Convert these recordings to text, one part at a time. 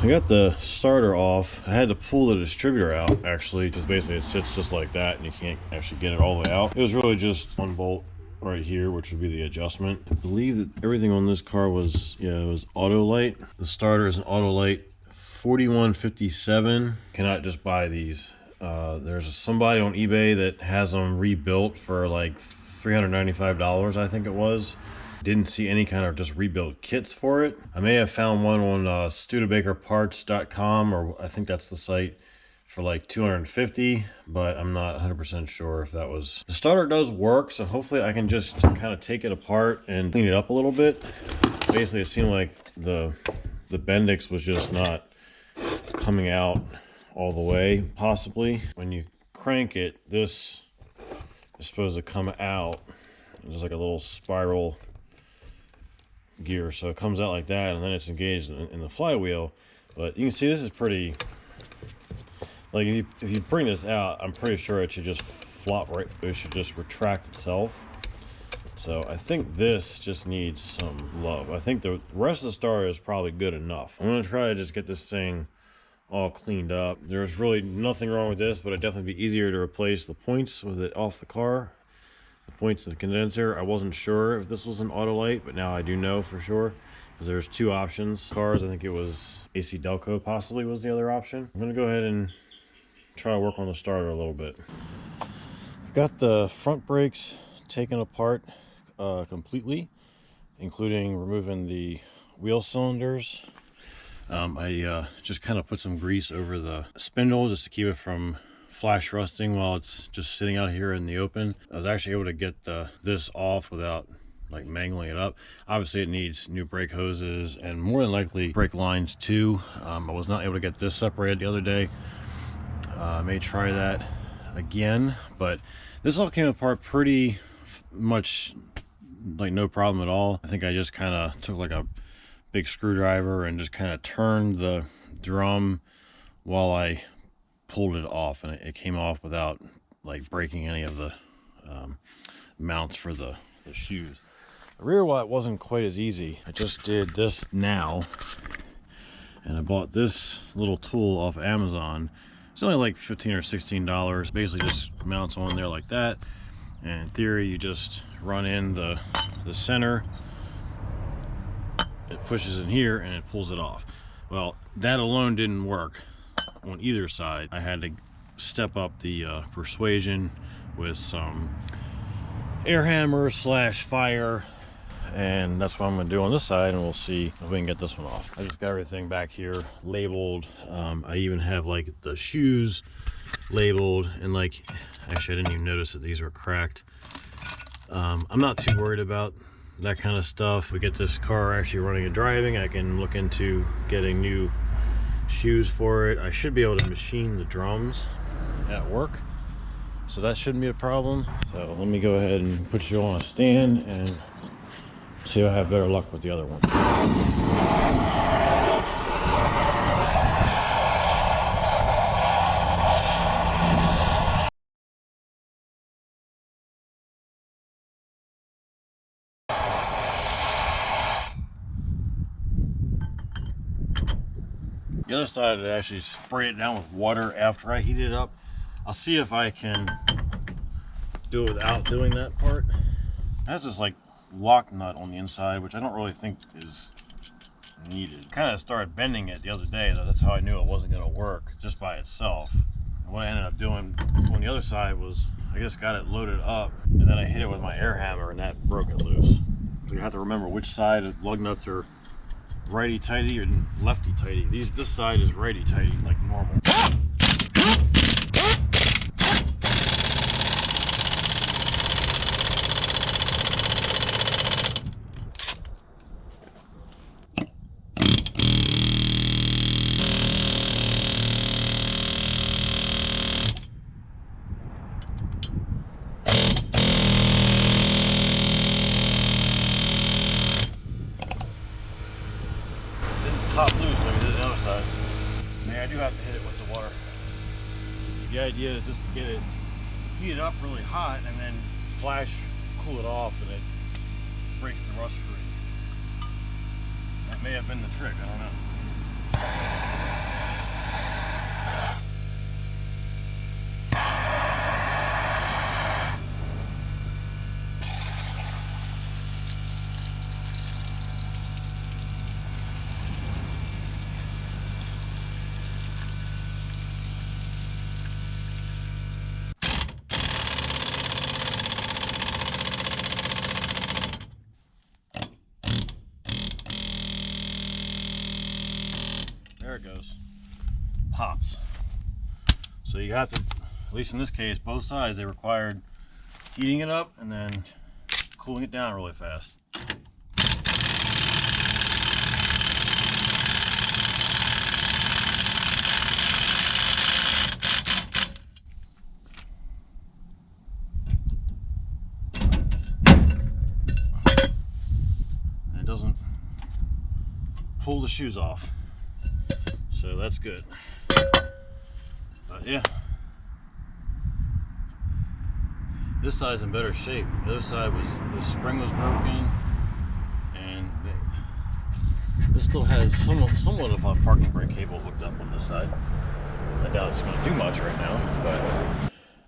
I got the starter off. I had to pull the distributor out, actually, because basically it sits just like that and you can't actually get it all the way out. It was really just one bolt right here, which would be the adjustment. I believe that everything on this car was, yeah, it was Autolite. The starter is an Autolite 4157. Cannot just buy these. There's somebody on eBay that has them rebuilt for like $395, I think it was. Didn't see any kind of just rebuild kits for it. I may have found one on Studebakerparts.com, or I think that's the site, for like $250, but I'm not 100% sure if that was. The starter does work, so hopefully I can just kind of take it apart and clean it up a little bit. Basically, it seemed like the Bendix was just not coming out all the way, possibly. When you crank it, this is supposed to come out. There's like a little spiral gear, so it comes out like that, and then it's engaged in the flywheel. But you can see this is pretty, like, if you bring this out, I'm pretty sure it should just flop right, it should just retract itself. So I think this just needs some love. I think the rest of the starter is probably good enough. I'm gonna try to just get this thing all cleaned up. There's really nothing wrong with this, but it'd definitely be easier to replace the points with it off the car. The points of the condenser. I wasn't sure if this was an Autolite, but now I do know for sure, because there's two options. Cars, I think it was AC Delco possibly was the other option. I'm gonna go ahead and try to work on the starter a little bit. I've got the front brakes taken apart completely, including removing the wheel cylinders. I just kind of put some grease over the spindle just to keep it from flash rusting while it's just sitting out here in the open. I was actually able to get this off without like mangling it up. Obviously it needs new brake hoses and more than likely brake lines too. I was not able to get this separated the other day. I may try that again, but this all came apart pretty much like no problem at all. I think I just kind of took like a big screwdriver and just kind of turned the drum while I pulled it off, and it came off without like breaking any of the mounts for the shoes. The rear one wasn't quite as easy. I just did this now, and I bought this little tool off Amazon. It's only like $15 or $16. Basically just mounts on there like that, and in theory you just run in the center, it pushes in here and it pulls it off. Well, that alone didn't work on either side. I had to step up the persuasion with some air hammer slash fire, and that's what I'm gonna do on this side, and we'll see if we can get this one off. I just got everything back here labeled. I even have like the shoes labeled, and like, actually I didn't even notice that these were cracked. I'm not too worried about that kind of stuff. We get this car actually running and driving, I can look into getting new shoes for it. I should be able to machine the drums at work, so that shouldn't be a problem. So let me go ahead and put you on a stand and see if I have better luck with the other one. The other side, I actually spray it down with water after I heat it up. I'll see if I can do it without doing that part. It has this like lock nut on the inside, which I don't really think is needed. Kind of started bending it the other day, though. That's how I knew it wasn't going to work just by itself. And what I ended up doing on the other side was I just got it loaded up, and then I hit it with my air hammer, and that broke it loose. So you have to remember which side of lug nuts are righty tighty or lefty tighty. This side is righty tighty like normal. Pop loose like I did the other side. I mean, I do have to hit it with the water. The idea is just to get it heated up really hot and then flash cool it off, and it breaks the rust free. That may have been the trick, I don't know. there it goes. Pops. So you have to, at least in this case, both sides, they required heating it up and then cooling it down really fast. And it doesn't pull the shoes off, so that's good. But yeah, this side's in better shape. The other side was, the spring was broken, and this still has somewhat of a parking brake cable hooked up on this side. I doubt it's going to do much right now, but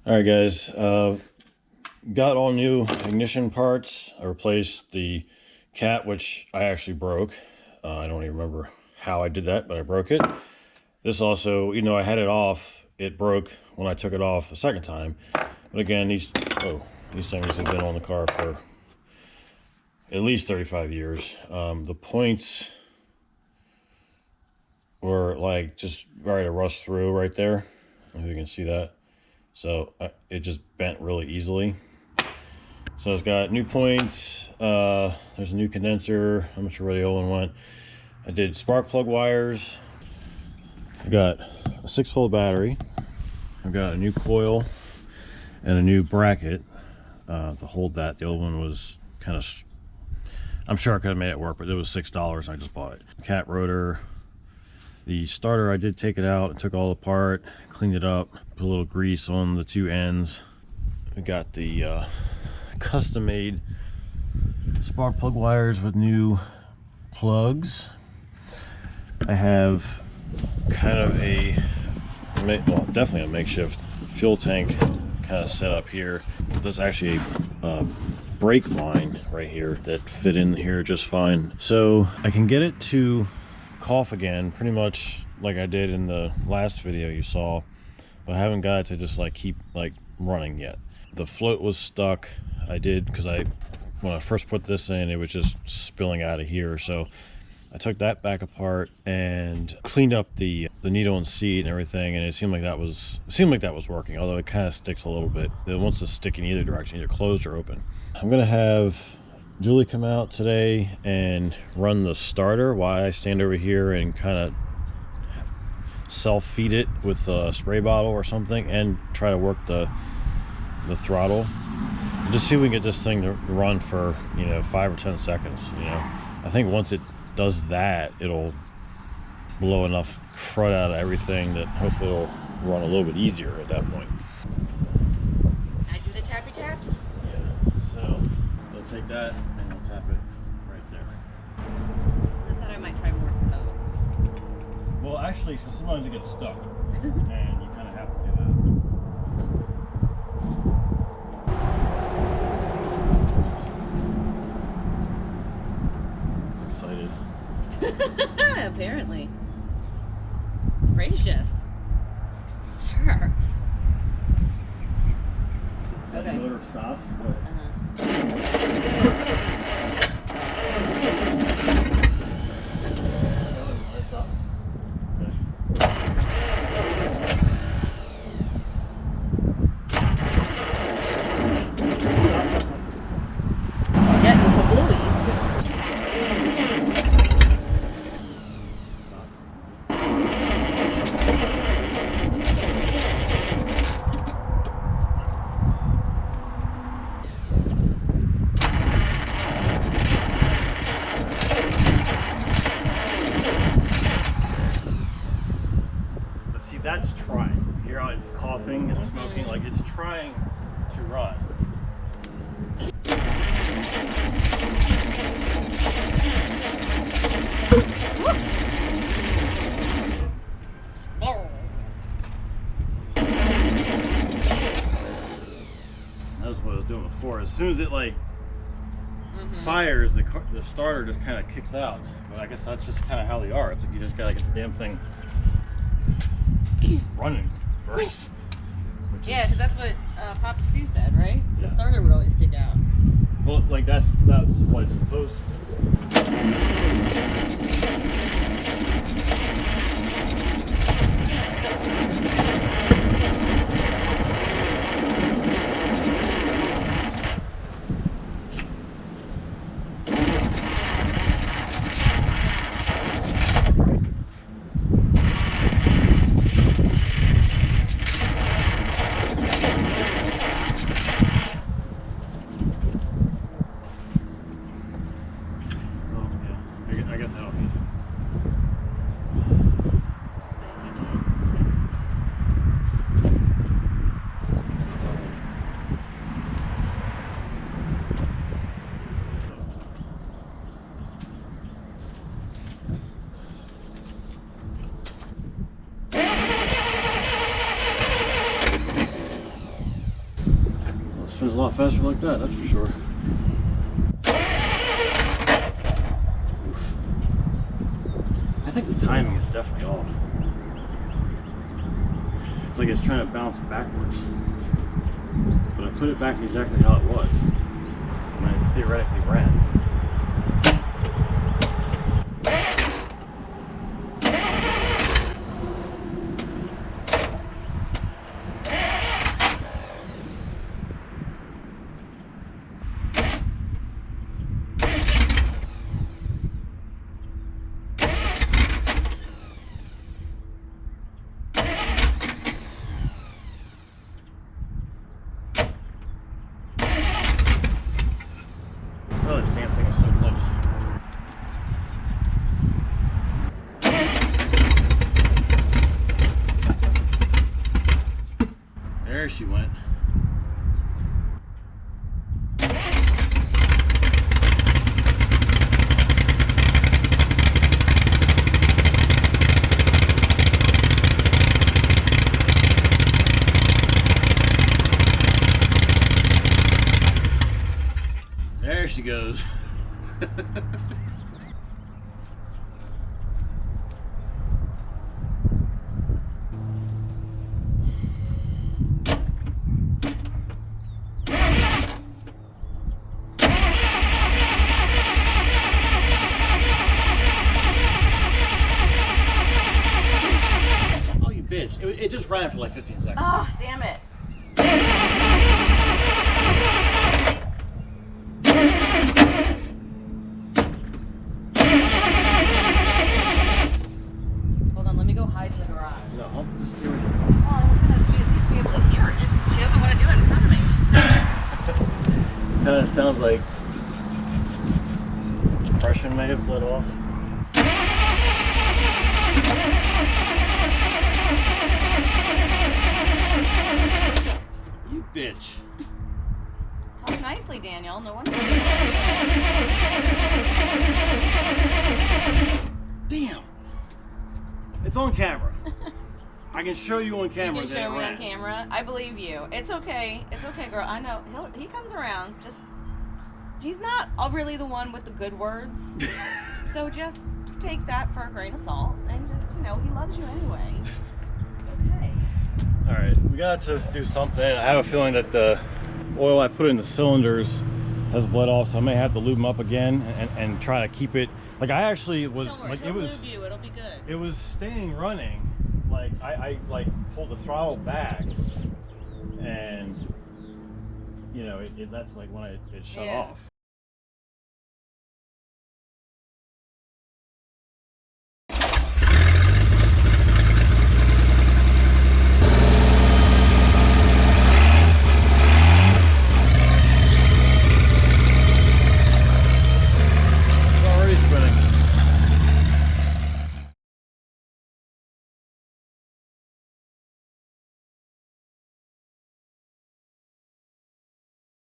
all right, guys, got all new ignition parts. I replaced the cat, which I actually broke. I don't even remember how I did that, but I broke it. This also, you know, I had it off. It broke when I took it off the second time. But again, these things have been on the car for at least 35 years. The points were like just ready to rust through right there, if you can see that. So it just bent really easily. So it's got new points. There's a new condenser. I'm not sure where the old one went. I did spark plug wires. I got a 6-volt battery. I've got a new coil and a new bracket to hold that. The old one was kind of, I'm sure I could have made it work, but it was $6 and I just bought it. Cat rotor. The starter, I did take it out and took all apart, cleaned it up, put a little grease on the two ends. I got the custom made spark plug wires with new plugs. I have kind of well, definitely a makeshift fuel tank kind of set up here. There's actually a brake line right here that fit in here just fine. So I can get it to cough again, pretty much like I did in the last video you saw, but I haven't got it to just like keep like running yet. The float was stuck. I did, because when I first put this in, it was just spilling out of here. So I took that back apart and cleaned up the needle and seat and everything, and it seemed like that was working, although it kind of sticks a little bit. It wants to stick in either direction, either closed or open. I'm gonna have Julie come out today and run the starter while I stand over here and kind of self-feed it with a spray bottle or something, and try to work the throttle. Just see if we can get this thing to run for, 5 or 10 seconds. I think once it does that, it'll blow enough crud out of everything that hopefully it'll run a little bit easier at that point. I do the tappy taps? Yeah, so they'll take that and they'll tap it right there. I thought I might try Morse code. Well, actually, sometimes it gets stuck and you kind of have to do that. Apparently. Gracious. Sir. Okay. The motor stops, but Getting the blueies. that's trying. Here it's coughing and smoking, like it's trying to run. That's what I was doing before. As soon as it fires, the starter just kind of kicks out. But I guess that's just kind of how they are. It's like you just gotta get the damn thing running first. Yeah, because that's what Papa Stu said, right? Yeah. The starter would always kick out. Well, like that's what it's supposed to do. Spins a lot faster like that, that's for sure. Oof. I think the timing is definitely off. It's like it's trying to bounce backwards. But I put it back exactly how it was. And I theoretically ran. Oh, this damn thing is so close. There she went. There she goes. Oh, you bitch. It just ran for like 15 seconds. Oh, damn it. Hold on, let me go hide in the garage. No, just do it. Oh, I'm gonna be able to hear it. She doesn't want to do it in front of me. Kind of sounds like compression may have let off. You bitch. Talk nicely, Daniel. No wonder. Damn. It's on camera. I can show you on camera. You can that show it me ran. on camera. I believe you. It's okay. It's okay, girl. I know. He comes around. Just he's not really the one with the good words. So just take that for a grain of salt, and just he loves you anyway. Okay. All right, we got to do something. I have a feeling that the oil I put in the cylinders has bled off, so I may have to lube them up again and try to keep it. Like I actually was Don't worry, like he'll it was. lube you. It'll be good. It was staying running. Like I like pulled the throttle back, and that's like when it shut off.